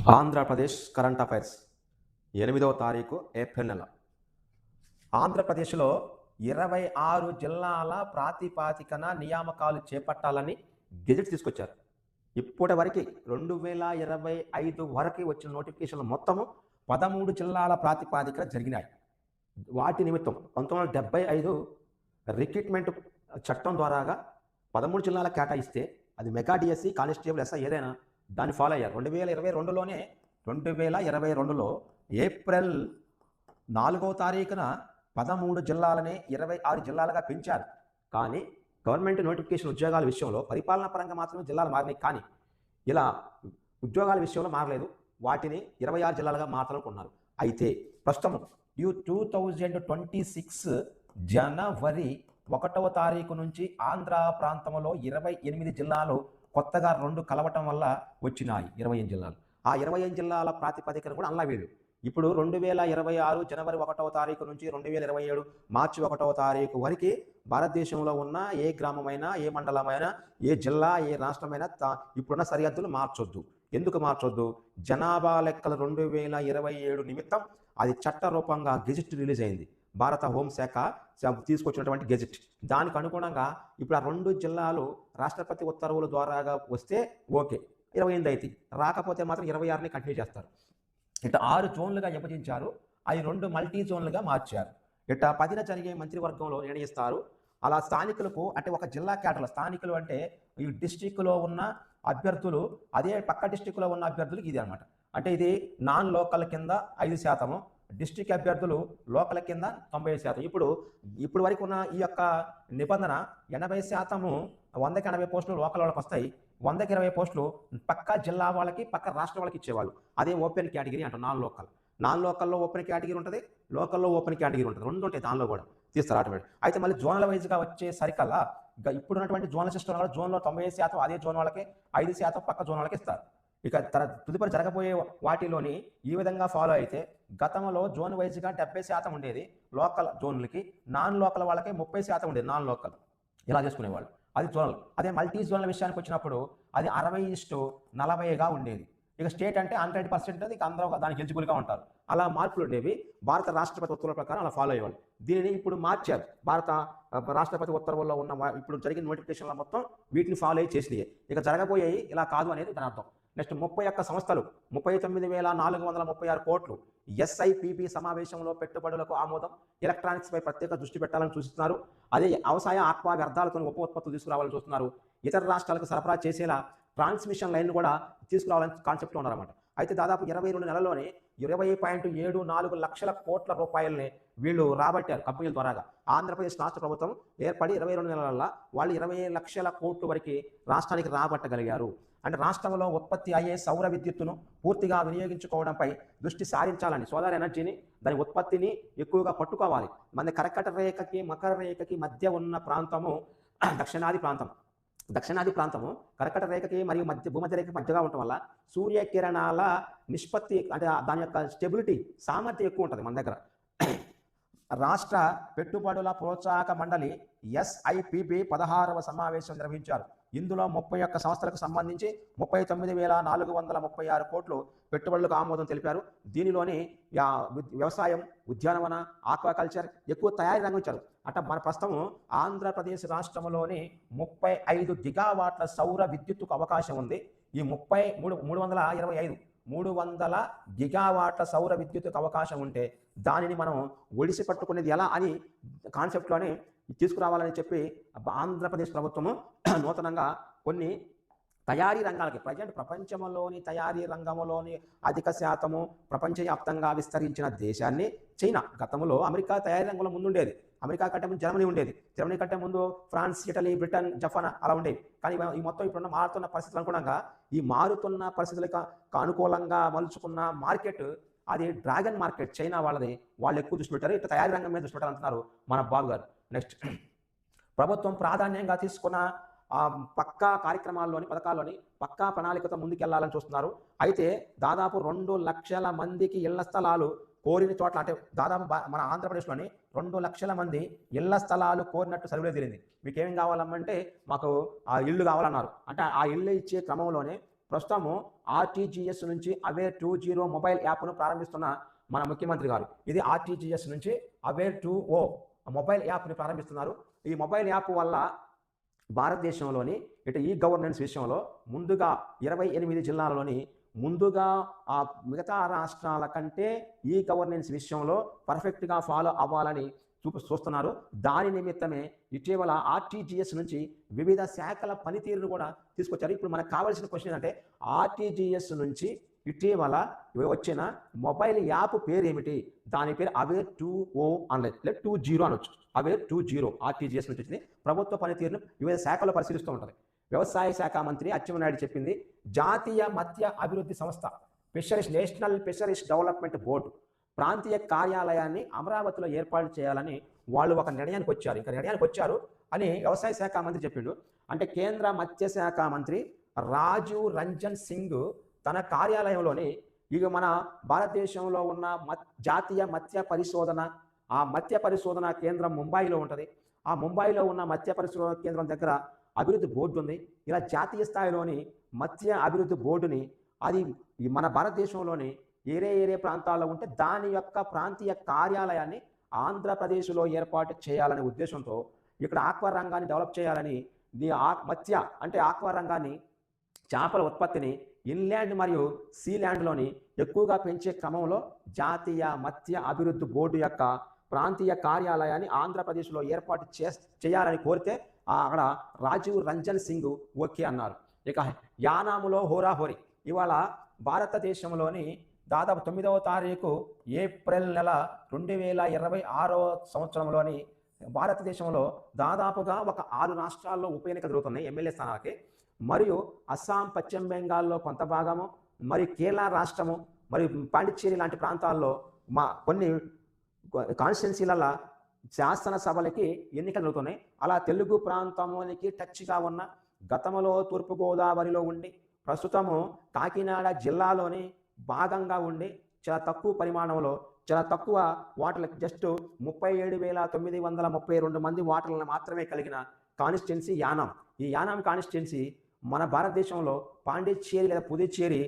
Andhra Pradesh current affairs 8వ తారీఖు April నెల. ఆంధ్రప్రదేశ్లో 26 జిల్లాల ప్రాతిపాదికన నియామకాలు చేపట్టాలని గెజెట్ తీసుకొచ్చారు. ఇప్పటి వరకు 2025 వరకు వచ్చిన నోటిఫికేషన్లు మొత్తము 13 జిల్లాల ప్రాతిపాదికన జరిగినాయి. వాటి నిమిత్తం 1975 రిక్రూట్మెంట్ చట్టం ద్వారాగా 13 జిల్లాల కేటాయిస్తే అది మెగా డిఎస్సి, కానిస్టేబుల్, ఎస్ఐ ఏదైనా దాన్ని ఫాలో అయ్యారు. 2022లో ఏప్రిల్ 4వ తారీఖున 13 జిల్లాలనే 26 జిల్లాలుగా పెంచారు. కానీ గవర్నమెంట్ నోటిఫికేషన్ ఉద్యోగాల విషయంలో పరిపాలనా పరంగా మాత్రమే జిల్లాలు మారినాయి. కానీ ఇలా ఉద్యోగాల విషయంలో మారలేదు. వాటిని 26 జిల్లాలుగా మార్చాలనుకున్నారు. అయితే ప్రస్తుతం 2026 జనవరి 1వ తారీఖు నుంచి ఆంధ్ర ప్రాంతంలో 28 జిల్లాలు కొత్తగా 2 కలవటం వల్ల వచ్చినాయి 28 జిల్లాలు. ఆ 28 జిల్లాల ప్రాతిపదికన కూడా అలా వీళ్ళు ఇప్పుడు 2026 జనవరి 1వ తారీఖు నుంచి 2027 మార్చి 1వ తారీఖు వరకు భారతదేశంలో ఉన్న ఏ గ్రామమైనా, ఏ మండలమైనా, ఏ జిల్లా, ఏ రాష్ట్రమైనా ఇప్పుడున్న సరిహద్దులు మార్చొద్దు. ఎందుకు మార్చొద్దు? జనాభా లెక్కలు 2027 నిమిత్తం అది చట్టరూపంగా గెజిట్ రిలీజ్ అయింది. భారత హోంశాఖ తీసుకొచ్చినటువంటి గెజిట్. దానికి అనుగుణంగా ఇప్పుడు ఆ 2 జిల్లాలు రాష్ట్రపతి ఉత్తర్వుల ద్వారాగా వస్తే ఓకే, 28 అయితే, రాకపోతే మాత్రం 26ని కంటిన్యూ చేస్తారు. ఇట్లా 6 జోన్లుగా విభజించారు. అవి 2 మల్టీ జోన్లుగా మార్చారు. ఇట్లా 10న జరిగే మంత్రివర్గంలో నిర్ణయిస్తారు. అలా స్థానికులకు అంటే ఒక జిల్లా కేటర్లు, స్థానికులు అంటే ఈ డిస్టిక్లో ఉన్న అభ్యర్థులు, అదే పక్క డిస్టిక్లో ఉన్న అభ్యర్థులకు ఇది అనమాట. అంటే ఇది నాన్ లోకల్ కింద 5%, డిస్టిక్ అభ్యర్థులు లోకల్ కింద 90%. ఇప్పుడు వరకు ఉన్న ఈ యొక్క నిబంధన 80%, 100కి 80 పోస్టులు లోకల్ వాళ్ళకి వస్తాయి, 100కి 20 పోస్టులు పక్క జిల్లా వాళ్ళకి, పక్క రాష్ట్రం వాళ్ళకి ఇచ్చేవాళ్ళు. అదే ఓపెన్ కేటగిరీ అంటారు. నాన్ లోకల్లో ఓపెన్ కేటగిరీ ఉంటుంది, లోకల్లో ఓపెన్ కేటగిరీ ఉంటుంది. 2 ఉంటాయి, దానిలో కూడా తీస్తారు ఆటోమేటిక్. అయితే మళ్ళీ జోనల్ వైజ్గా వచ్చే సరికల్లా ఇప్పుడున్నటువంటి జోనల్ సిస్టమ్ వల్ల జోన్లో 90% అదే జోన్ వాళ్ళకి, 5% పక్క జోన్ వాళ్ళకి ఇస్తారు. ఇక తదుపరి జరగబోయే వాటిలోని ఈ విధంగా ఫాలో అయితే గతంలో జోన్ వైజ్గా 70% ఉండేది లోకల్ జోన్లకి, నాన్ లోకల్ వాళ్ళకి 30% ఉండేది నాన్ లోకల్. ఇలా చేసుకునేవాళ్ళు. అది జోనల్. అదే మల్టీ జోన్ల విషయానికి వచ్చినప్పుడు అది 60:40గా ఉండేది. ఇక స్టేట్ అంటే 100% ఇక అందరూ దానికి ఎలిజిబుల్గా ఉంటారు. అలా మార్పులు ఉండేవి. భారత రాష్ట్రపతి ఉత్తర్వుల ప్రకారం అలా ఫాలో అయ్యేవాళ్ళు. దీనిని ఇప్పుడు మార్చారు. భారత రాష్ట్రపతి ఉత్తర్వుల్లో ఉన్న ఇప్పుడు జరిగిన నోటిఫికేషన్ల మొత్తం వీటిని ఫాలో అయ్యి చేసినాయి. ఇక జరగబోయేవి ఇలా కాదు అనేది దాని అర్థం. నెక్స్ట్ 31 సంస్థలు 39,436 కోట్లు ఎస్ఐపిబి సమావేశంలో పెట్టుబడులకు ఆమోదం. ఎలక్ట్రానిక్స్పై ప్రత్యేక దృష్టి పెట్టాలని సూచిస్తున్నారు. అదే వ్యవసాయ ఆక్వా వ్యర్థాలతో ఉప ఉత్పత్తులు తీసుకురావాలని చూస్తున్నారు. ఇతర రాష్ట్రాలకు సరఫరా చేసేలా ట్రాన్స్మిషన్ లైన్ కూడా తీసుకురావాలని కాన్సెప్ట్లో ఉన్నారన్నమాట. అయితే దాదాపు 22 నెలల్లోనే 20.74 లక్షల కోట్ల రూపాయలని వీళ్ళు రాబట్టారు కంపెనీల ద్వారాగా. ఆంధ్రప్రదేశ్ రాష్ట్ర ప్రభుత్వం ఏర్పడి 22 నెలల వాళ్ళు 20 లక్షల కోట్ల వరకు రాష్ట్రానికి రాబట్టగలిగారు. అంటే రాష్ట్రంలో ఉత్పత్తి అయ్యే సౌర విద్యుత్తును పూర్తిగా వినియోగించుకోవడంపై దృష్టి సారించాలని, సోలార్ ఎనర్జీని, దాని ఉత్పత్తిని ఎక్కువగా పట్టుకోవాలి. మన కర్కట రేఖకి మకర రేఖకి మధ్య ఉన్న ప్రాంతము దక్షిణాది ప్రాంతము కర్కట రేఖకి మరియు భూమధ్య రేఖకి మధ్యగా ఉండటం వల్ల సూర్యకిరణాల నిష్పత్తి అంటే దాని యొక్క స్టెబిలిటీ, సామర్థ్యం ఎక్కువ ఉంటుంది మన దగ్గర. రాష్ట్ర పెట్టుబడుల ప్రోత్సాహక మండలి ఎస్ఐపిబి 16వ సమావేశం నిర్వహించారు. ఇందులో 31 సంస్థలకు సంబంధించి 39,436 కోట్లు పెట్టుబడులకు ఆమోదం తెలిపారు. దీనిలోని వ్యవసాయం, ఉద్యానవన, ఆక్వాకల్చర్, ఎక్కువ తయారీ రంగం ఇచ్చారు. అంటే మన ప్రస్తుతం ఆంధ్రప్రదేశ్ రాష్ట్రంలోని 35 గిగావాట్ల సౌర విద్యుత్తుకు అవకాశం ఉంది. ఈ 300 గిగావాట్ల సౌర విద్యుత్తుకు అవకాశం ఉంటే దానిని మనం ఒడిసి పట్టుకునేది ఎలా అని కాన్సెప్ట్లోనే తీసుకురావాలని చెప్పి ఆంధ్రప్రదేశ్ ప్రభుత్వము నూతనంగా కొన్ని తయారీ రంగాలకి ప్రపంచంలోని తయారీ రంగంలోని అధిక శాతము ప్రపంచవ్యాప్తంగా విస్తరించిన దేశాన్ని చైనా. గతంలో అమెరికా తయారీ రంగంలో ముందుండేది. అమెరికా కంటే ముందు జర్మనీ ఉండేది. జర్మనీ కంటే ముందు ఫ్రాన్స్, ఇటలీ, బ్రిటన్, జపాన్ అలా ఉండేవి. కానీ ఈ మొత్తం ఇప్పుడున్న మారుతున్న పరిస్థితులు అనుగుణంగా ఈ మారుతున్న పరిస్థితులకు అనుకూలంగా మలుచుకున్న మార్కెట్ అది డ్రాగన్ మార్కెట్, చైనా వాళ్ళది. వాళ్ళు ఎక్కువ దృష్టి పెట్టారు. ఇట్లా తయారీ రంగం మీద దృష్టి పెట్టారంటున్నారు మన బాబు గారు. నెక్స్ట్ ప్రభుత్వం ప్రాధాన్యంగా తీసుకున్న పక్కా పథకాల్లోని పక్కా ప్రణాళికతో ముందుకెళ్లాలని చూస్తున్నారు. అయితే దాదాపు 2 లక్షల మందికి ఇళ్ల స్థలాలు కోరిన చోట్ల, అంటే దాదాపు మన ఆంధ్రప్రదేశ్లోని 2 లక్షల మంది ఇళ్ల స్థలాలు కోరినట్టు సర్వే తెలియదు. మీకు ఏం కావాలమ్మంటే మాకు ఆ ఇల్లు కావాలన్నారు. అంటే ఆ ఇల్లు ఇచ్చే క్రమంలోనే ప్రస్తుతము ఆర్టీజీఎస్ నుంచి అవేర్ 2.0 మొబైల్ యాప్ను ప్రారంభిస్తున్న మన ముఖ్యమంత్రి గారు. ఇది ఆర్టీజీఎస్ నుంచి అవేర్ 2.0 మొబైల్ యాప్ని ప్రారంభిస్తున్నారు. ఈ మొబైల్ యాప్ వల్ల భారతదేశంలోని ఇటు ఈ గవర్నెన్స్ విషయంలో ముందుగా 28 జిల్లాలలోని ముందుగా ఆ మిగతా రాష్ట్రాల కంటే ఈ గవర్నెన్స్ విషయంలో పర్ఫెక్ట్గా ఫాలో అవ్వాలని చూస్తున్నారు. దాని నిమిత్తమే ఇటీవల ఆర్టీజీఎస్ నుంచి వివిధ శాఖల పనితీరును కూడా తీసుకొచ్చారు. ఇప్పుడు మనకు కావాల్సిన క్వశ్చన్ ఏంటంటే ఆర్టీజీఎస్ నుంచి ఇటీవల వచ్చిన మొబైల్ యాప్ పేరు ఏమిటి? దాని పేరు అవేర్ 2.0 అనలేదు, లేదా 2.0 అనొచ్చు. అవేర్ 2.0 ఆర్టీజీఎస్ నుంచి వచ్చింది. ప్రభుత్వ పనితీరును వివిధ శాఖల్లో పరిశీలిస్తూ ఉంటుంది. వ్యవసాయ శాఖ మంత్రి అచ్చెన్నాయుడు చెప్పింది, జాతీయ మత్స్య అభివృద్ధి సంస్థ నేషనల్ ఫిషరీస్ డెవలప్మెంట్ బోర్డు ప్రాంతీయ కార్యాలయాన్ని అమరావతిలో ఏర్పాటు చేయాలని వాళ్ళు ఒక నిర్ణయానికి వచ్చారు అని వ్యవసాయ శాఖ మంత్రి చెప్పిండు. అంటే కేంద్ర మత్స్యశాఖ మంత్రి రాజీవ్ రంజన్ సింగ్ తన కార్యాలయంలోని ఇక మన భారతదేశంలో ఉన్న జాతీయ మత్స్య పరిశోధన కేంద్రం ముంబైలో ఉంటుంది. ఆ ముంబైలో ఉన్న మత్స్య పరిశోధన కేంద్రం దగ్గర అభివృద్ధి బోర్డు ఉంది. ఇలా జాతీయ స్థాయిలోని మత్స్య అభివృద్ధి బోర్డుని అది మన భారతదేశంలోని ఏరే ప్రాంతాల్లో ఉంటే దాని యొక్క ప్రాంతీయ కార్యాలయాన్ని ఆంధ్రప్రదేశ్లో ఏర్పాటు చేయాలనే ఉద్దేశంతో ఇక్కడ ఆక్వా రంగాన్ని డెవలప్ చేయాలని మత్స్య అంటే ఆక్వా రంగాన్ని చేపల ఉత్పత్తిని ఇన్లాండ్ మరియు సీల్యాండ్లోని ఎక్కువగా పెంచే క్రమంలో జాతీయ మత్స్య అభివృద్ధి బోర్డు యొక్క ప్రాంతీయ కార్యాలయాన్ని ఆంధ్రప్రదేశ్లో ఏర్పాటు చేయాలని కోరితే అక్కడ రాజీవ్ రంజన్ సింగ్ ఓకే అన్నారు. ఇక యానాములో హోరాహోరీ ఇవాళ భారతదేశంలోని దాదాపు 9వ తారీఖు ఏప్రిల్ నెల 2026 సంవత్సరంలోని భారతదేశంలో దాదాపుగా ఒక 6 రాష్ట్రాల్లో ఉప ఎన్నిక జరుగుతున్నాయి ఎమ్మెల్యే స్థానాలకి. మరియు అస్సాం, పశ్చిమ బెంగాల్లో కొంత భాగము, మరి కేరళ రాష్ట్రము, మరియు పాండిచ్చేరి లాంటి ప్రాంతాల్లో కొన్ని కాన్స్టిట్యున్సీల శాసనసభలకి ఎన్నికలు జరుగుతున్నాయి. అలా తెలుగు ప్రాంతానికి టచ్గా ఉన్న గతంలో తూర్పుగోదావరిలో ఉండి ప్రస్తుతము కాకినాడ జిల్లాలోని భాగంగా ఉండి చాలా తక్కువ పరిమాణంలో చాలా తక్కువ ఓటర్లకు జస్ట్ 37,932 మంది ఓటర్లను మాత్రమే కలిగిన కాన్స్టిట్యున్సీ యానాం. ఈ యానాం కాన్స్టిట్యున్సీ మన భారతదేశంలో పాండిచ్చేరి లేదా పుదుచ్చేరి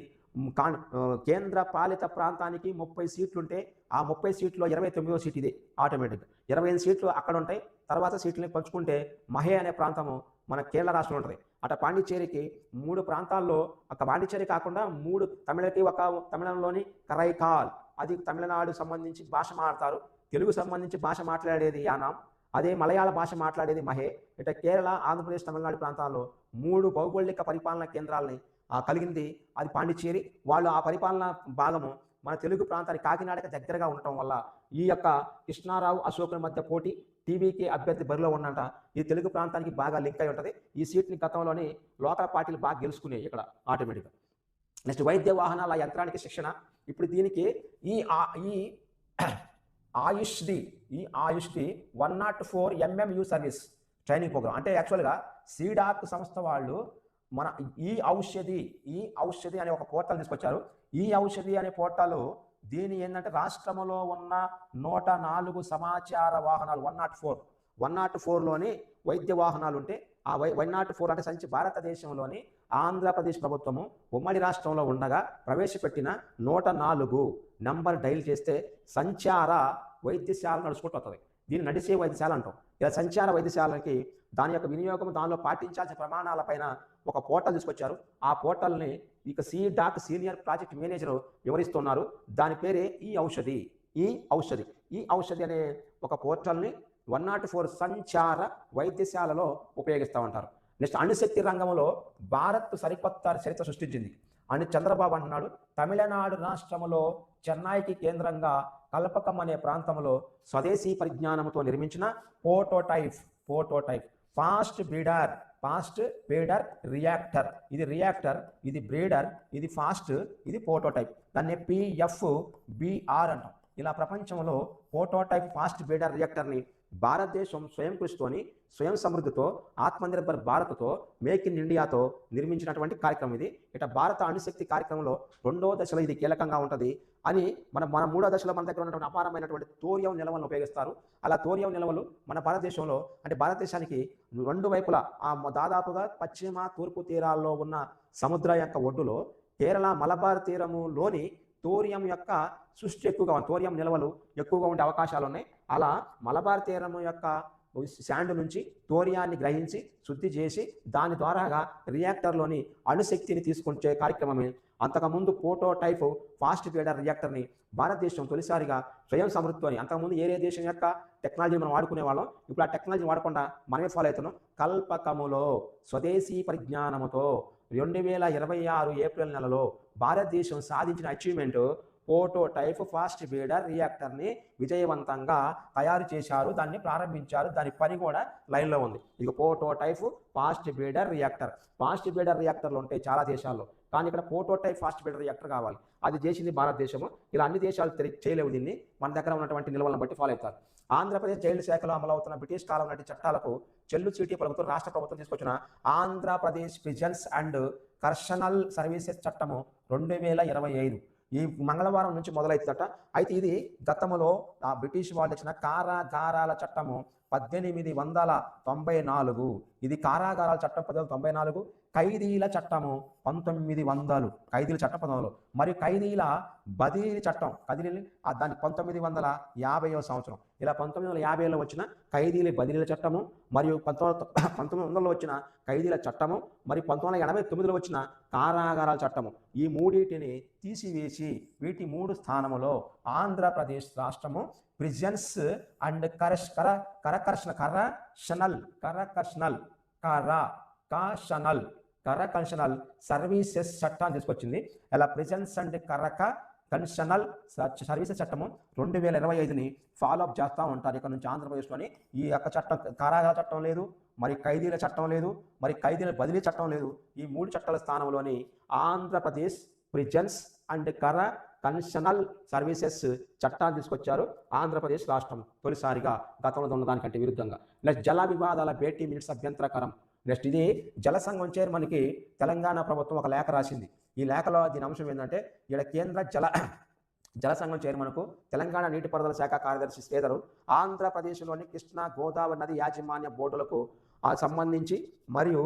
కేంద్ర పాలిత ప్రాంతానికి 30 సీట్లుంటే ఆ 30 సీట్లో 29వ సీట్ ఇదే ఆటోమేటిక్గా 28 సీట్లు అక్కడ ఉంటాయి. తర్వాత సీట్లని పంచుకుంటే మహే అనే ప్రాంతము మన కేరళ రాష్ట్రంలో ఉంటుంది. అటు పాండిచ్చేరికి 3 ప్రాంతాల్లో ఒక పాండిచ్చేరి కాకుండా 3 తమిళంలోని కరైకాల్, అది తమిళనాడు సంబంధించి భాష మాట్లాడతారు. తెలుగు సంబంధించి భాష మాట్లాడేది యానాం, అదే మలయాళ భాష మాట్లాడేది మహే. ఇట కేరళ, ఆంధ్రప్రదేశ్, తమిళనాడు ప్రాంతాల్లో 3 భౌగోళిక పరిపాలనా కేంద్రాలని కలిగింది అది పాండిచ్చేరి. వాళ్ళు ఆ పరిపాలనా భాగము మన తెలుగు ప్రాంతానికి కాకినాడకి దగ్గరగా ఉండటం వల్ల ఈ యొక్క కృష్ణారావు, అశోకుల మధ్య పోటీ, టీవీకి అభ్యర్థి బరిలో ఉన్నంట ఈ తెలుగు ప్రాంతానికి బాగా లింక్ అయి ఉంటుంది. ఈ సీట్ని గతంలోని లోకల్ పార్టీలు బాగా గెలుచుకునేవి ఇక్కడ ఆటోమేటిక్గా. నెక్స్ట్ వైద్య వాహనాల యంత్రానికి శిక్షణ. ఇప్పుడు దీనికి ఈ ఆయుష్ది 104 MMU సర్వీస్ ట్రైనింగ్ ప్రోగ్రామ్. అంటే యాక్చువల్గా సీడాక్ సంస్థ వాళ్ళు మన ఈ ఔషధి అనే ఒక పోర్టల్ తీసుకొచ్చారు. ఈ ఔషధి అనే పోర్టల్ దీని ఏంటంటే రాష్ట్రంలో ఉన్న 104 సమాచార వాహనాలు 104లోని వైద్య వాహనాలు ఉంటే ఆ 104 అంటే భారతదేశంలోని ఆంధ్రప్రదేశ్ ప్రభుత్వము ఉమ్మడి రాష్ట్రంలో ఉండగా ప్రవేశపెట్టిన 104 నంబర్ డైల్ చేస్తే సంచార వైద్యశాల నడుచుకుంటూ వస్తుంది. దీన్ని నడిచే వైద్యశాల అంటాం. ఇలా సంచార వైద్యశాలకి దాని యొక్క వినియోగం, దానిలో పాటించాల్సిన ప్రమాణాలపైన ఒక పోర్టల్ తీసుకొచ్చారు. ఆ పోర్టల్ని ఇక సీడాక్ సీనియర్ ప్రాజెక్ట్ మేనేజర్ వివరిస్తున్నారు. దాని పేరే ఈ ఔషధి అనే ఒక పోర్టల్ని 104 సంచార వైద్యశాలలో ఉపయోగిస్తూ ఉంటారు. నెక్స్ట్ అణుశక్తి రంగంలో భారత్ సరికొత్త చరిత్ర సృష్టించింది అని చంద్రబాబు అంటున్నాడు. తమిళనాడు రాష్ట్రంలో చెన్నైకి కేంద్రంగా కల్పకం అనే ప్రాంతంలో స్వదేశీ పరిజ్ఞానంతో నిర్మించిన పోటోటైప్ ఫాస్ట్ బ్రీడర్ రియాక్టర్. ఇది రియాక్టర్, ఇది బ్రీడర్, ఇది ఫాస్ట్, ఇది పోటోటైప్. దాన్ని PFBR అంటాం. ఇలా ప్రపంచంలో పోటోటైప్ ఫాస్ట్ బ్రీడర్ రియాక్టర్ని భారతదేశం స్వయం కృషితోని, స్వయం సమృద్ధితో, ఆత్మనిర్భర్ భారత్‌తో, మేక్ ఇన్ ఇండియాతో నిర్మించినటువంటి కార్యక్రమం ఇది. భారత అణుశక్తి కార్యక్రమంలో రెండో దశలో ఇది కీలకంగా ఉంటది అని మన మూడో దశలో మన దగ్గర ఉన్నటువంటి అపారమైనటువంటి థోరియం నిల్వలను ఉపయోగిస్తారు. అలా థోరియం నిల్వలు మన భారతదేశంలో భారతదేశానికి రెండు వైపులా దాదాపుగా పశ్చిమ, తూర్పు తీరాల్లో ఉన్న సముద్ర యొక్క ఒడ్డులో కేరళ మలబార్ తీరములోని థోరియం యొక్క సృష్టి ఎక్కువగా ఉంది. థోరియం నిల్వలు ఎక్కువగా ఉండే అవకాశాలు ఉన్నాయి. అలా మలబార్ తీరం యొక్క శాండ్ నుంచి థోరియాన్ని గ్రహించి శుద్ధి చేసి దాని ద్వారాగా రియాక్టర్లోని అణుశక్తిని తీసుకొచ్చే కార్యక్రమమే. అంతకుముందు ప్రోటోటైప్ ఫాస్ట్ బ్రీడర్ రియాక్టర్ని భారతదేశం తొలిసారిగా స్వయం సమృద్ధితోని, అంతకుముందు ఏ దేశం యొక్క టెక్నాలజీ మనం వాడుకునే వాళ్ళం, ఇప్పుడు ఆ టెక్నాలజీ వాడకుండా మనమే ఫాలో అవుతున్నాం. కల్పకములో స్వదేశీ పరిజ్ఞానముతో 2026 ఏప్రిల్ నెలలో భారతదేశం సాధించిన అచీవ్మెంట్ ప్రోటోటైప్ ఫాస్ట్ బ్రీడర్ రియాక్టర్ని విజయవంతంగా తయారు చేశారు, దాన్ని ప్రారంభించారు. దాని పని కూడా లైన్లో ఉంది. ఇక prototype fast breeder reactor. Fast breeder రియాక్టర్లు ఉంటాయి చాలా దేశాల్లో, కానీ ఇక్కడ ప్రోటోటైప్ ఫాస్ట్ బ్రీడర్ రియాక్టర్ కావాలి. అది చేసింది భారతదేశము. ఇలా అన్ని దేశాలు చేయలేవు. దీన్ని మన దగ్గర ఉన్నటువంటి నిల్వలను బట్టి ఫాలో అవుతారు. ఆంధ్రప్రదేశ్ జైలు శాఖలో అమలవుతున్న బ్రిటిష్ కాలం నాటి చట్టాలకు చెల్లు చీటీ పలుకుతూ రాష్ట్ర ప్రభుత్వం తీసుకొచ్చిన ఆంధ్రప్రదేశ్ ప్రిజన్స్ అండ్ కర్షనల్ సర్వీసెస్ చట్టము 2025 ఈ మంగళవారం నుంచి మొదలవుతుందట. అయితే ఇది గతంలో బ్రిటిష్ వాళ్ళు ఇచ్చిన కారాగారాల చట్టము 1894. ఇది కారాగారాల చట్టం 1894. ఖైదీల చట్టము 1900. ఖైదీల చట్టం 1900. మరియు ఖైదీల బదిలీ చట్టం దాని 1950వ సంవత్సరం. ఇలా 1950లో వచ్చిన ఖైదీల బదిలీల చట్టము, మరియు 1900లో వచ్చిన ఖైదీల చట్టము, మరియు 1989లో వచ్చిన కారాగారాల చట్టము, ఈ మూడింటిని తీసివేసి వీటి 3 స్థానములో ఆంధ్రప్రదేశ్ రాష్ట్రము ప్రిజన్స్ అండ్ కరకషనల్ సర్వీసెస్ చట్టాన్ని తీసుకొచ్చింది. ఇలా ప్రిజన్స్ అండ్ కన్షనల్ సర్వీసెస్ చట్టము 2025ని ఫాలో అప్ చేస్తూ ఉంటారు. ఇక్కడ నుంచి ఆంధ్రప్రదేశ్లోని ఈ యొక్క చట్టం, కారాగార చట్టం లేదు, మరి ఖైదీల చట్టం లేదు, మరి ఖైదీల బదిలీ చట్టం లేదు. ఈ 3 చట్టాల స్థానంలోని ఆంధ్రప్రదేశ్ ప్రిజన్స్ అండ్ కన్షనల్ సర్వీసెస్ చట్టాన్ని తీసుకొచ్చారు ఆంధ్రప్రదేశ్ రాష్ట్రం తొలిసారిగా, గతంలో ఉన్న దానికంటే విరుద్ధంగా. నెక్స్ట్ జల వివాదాల భేటీ మినిట్స్ అభ్యంతరకరం. నెక్స్ట్ ఇది జల సంఘం చైర్మన్కి తెలంగాణ ప్రభుత్వం ఒక లేఖ రాసింది. ఈ లేఖలో దీని అంశం ఏంటంటే, ఇక్కడ కేంద్ర జల సంఘం చైర్మన్కు తెలంగాణ నీటిపారుదల శాఖ కార్యదర్శి శ్రీధరు ఆంధ్రప్రదేశ్లోని కృష్ణా గోదావరి నది యాజమాన్య బోర్డులకు సంబంధించి, మరియు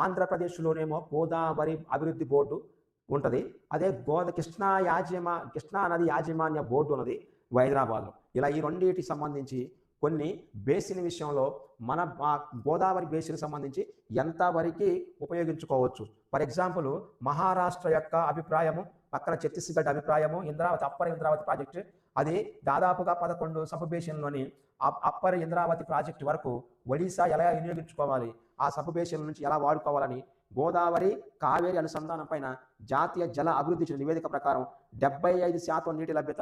ఆంధ్రప్రదేశ్లోనేమో గోదావరి అభివృద్ధి బోర్డు ఉంటుంది, అదే కృష్ణా నది యాజమాన్య బోర్డు ఉన్నది హైదరాబాద్లో. ఇలా ఈ రెండింటికి సంబంధించి కొన్ని బేసిన్ విషయంలో మన గోదావరి బేసిన్ సంబంధించి ఎంతవరకు ఉపయోగించుకోవచ్చు. ఫర్ ఎగ్జాంపుల్ మహారాష్ట్ర యొక్క అభిప్రాయము, పక్కన ఛత్తీస్గఢ్ అభిప్రాయము, అప్పర్ ఇంద్రావతి ప్రాజెక్టు, అది దాదాపుగా 11 సబ్ బేసిన్లోని అప్పర్ ఇంద్రావతి ప్రాజెక్టు వరకు ఒడిశా ఎలా వినియోగించుకోవాలి, ఆ సబ్ బేసిన్ నుంచి ఎలా వాడుకోవాలని గోదావరి కావేరి అనుసంధానం పైన జాతీయ జల అభివృద్ధి నివేదిక ప్రకారం 75% నీటి లభ్యత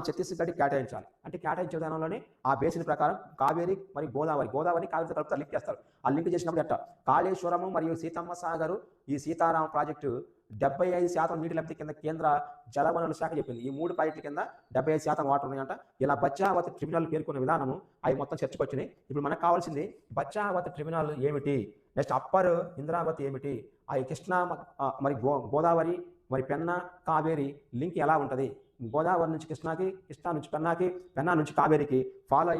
ఛత్తీస్గఢ్కి కేటాయించాలి. అంటే కేటాయించే విధానంలోనే ఆ బేసిన్ ప్రకారం కావేరి మరియు గోదావరి కావేరితో కలుపుతారు, లింక్ చేస్తారు. ఆ లింక్ చేసినప్పుడు కాళేశ్వరము మరియు సీతమ్మ సాగరు, ఈ సీతారాం ప్రాజెక్టు 75% నీటి లభ్యత కింద కేంద్ర జలవనరుల శాఖ చెప్పింది. ఈ 3 ప్రాజెక్టుల కింద 75% వాటర్ ఉన్నాయంట. ఇలా బచావత్ ట్రిబ్యునల్ పేర్కొన్న విధానము అవి మొత్తం చర్చకు వచ్చినాయి. ఇప్పుడు మనకు కావాల్సింది బచావత్ ట్రిబ్యునల్ ఏమిటి, నెక్స్ట్ అప్పర్ ఇంద్రావతి ఏమిటి, ఆ కృష్ణా మరి గోదావరి మరి పెన్నా కావేరి లింక్ ఎలా ఉంటుంది, గోదావరి నుంచి కృష్ణాకి, కృష్ణా నుంచి పెన్నాకి, పెన్నా నుంచి కావేరికి ఫాలో